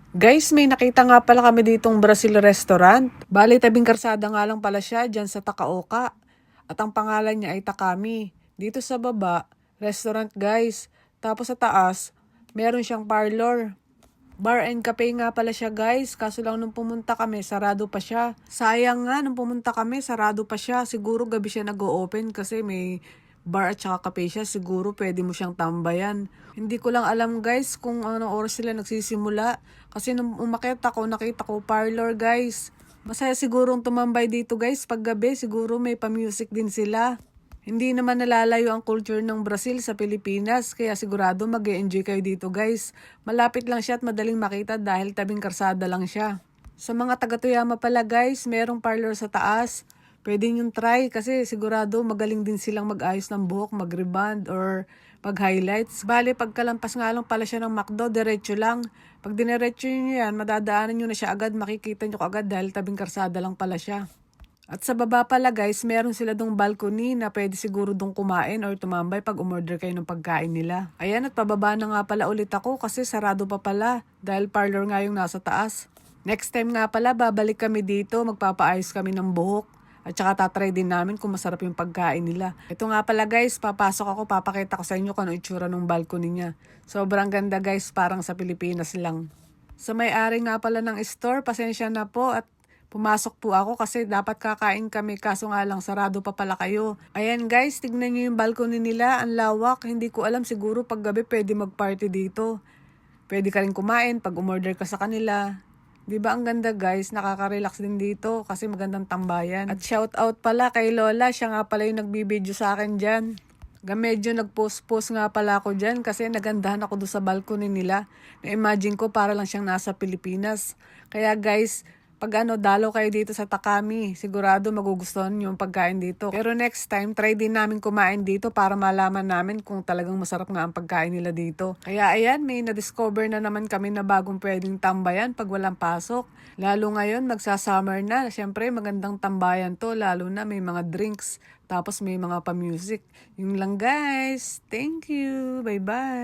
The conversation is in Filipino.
Guys, may nakita nga pala kami ditong Brazil restaurant. Bali, tabing karsada nga lang pala siya dyan sa Takaoka. At ang pangalan niya ay Takami. Dito sa baba, restaurant guys. Tapos sa taas, meron siyang parlor. Bar and cafe nga pala siya guys. Kaso lang nung pumunta kami, sarado pa siya. Sayang nga, nung pumunta kami, sarado pa siya. Siguro gabi siya nag-o-open kasi may bar at saka cafe siya. Siguro pwede mo siyang tambayan. Hindi ko lang alam guys kung anong oras sila nagsisimula. Kasi nung umakyat ako, nakita ko parlor guys. Masaya sigurong tumambay dito guys. Pag gabi, siguro may pa-music din sila. Hindi naman nalalayo ang culture ng Brazil sa Pilipinas, kaya sigurado mag-e-enjoy kayo dito guys. Malapit lang siya at madaling makita dahil tabing karsada lang siya. Sa mga taga Toyama pala guys, merong parlor sa taas. Pwede nyo try kasi sigurado magaling din silang mag-ayos ng buhok, mag-rebond or mag-highlights. Bale, pagkalampas nga lang pala siya ng McDo, diretso lang. Pag dinerecho nyo yan, madadaanan nyo na siya agad, makikita nyo agad dahil tabing karsada lang pala siya. At sa baba pala guys, meron sila dong balcony na pwede siguro dong kumain or tumambay pag umorder kayo ng pagkain nila. Ayan, at pababa na nga pala ulit ako kasi sarado pa pala dahil parlor nga yung nasa taas. Next time nga pala, babalik kami dito, magpapaayos kami ng buhok. At saka tatry din namin kung masarap yung pagkain nila. Ito nga pala guys, papasok ako, papakita ko sa inyo kung ano itsura ng balcony niya. Sobrang ganda guys, parang sa Pilipinas lang. Sa may-ari nga pala ng store, pasensya na po at pumasok po ako kasi dapat kakain kami kaso nga lang sarado pa pala kayo. Ayan guys, tignan nyo yung balcony nila, ang lawak. Hindi ko alam, siguro pag gabi pwede mag-party dito. Pwede ka rin kumain pag umorder ka sa kanila. Diba ang ganda guys, nakaka-relax din dito kasi magandang tambayan. At shout out pala kay Lola, siya nga pala yung nagbibideo sa akin dyan. Medyo nag-post-post nga pala ako dyan kasi nagandahan ako doon sa balcony nila. Na-imagine ko para lang siyang nasa Pilipinas. Kaya guys, pag dalaw kayo dito sa Takami, sigurado magugustuhan yung pagkain dito. Pero next time, try din namin kumain dito para malaman namin kung talagang masarap nga ang pagkain nila dito. Kaya ayan, may na-discover na naman kami na bagong pwedeng tambayan pag walang pasok. Lalo ngayon, magsa-summer na. Siyempre, magandang tambayan to, lalo na may mga drinks. Tapos may mga pa-music. Yun lang guys. Thank you. Bye-bye.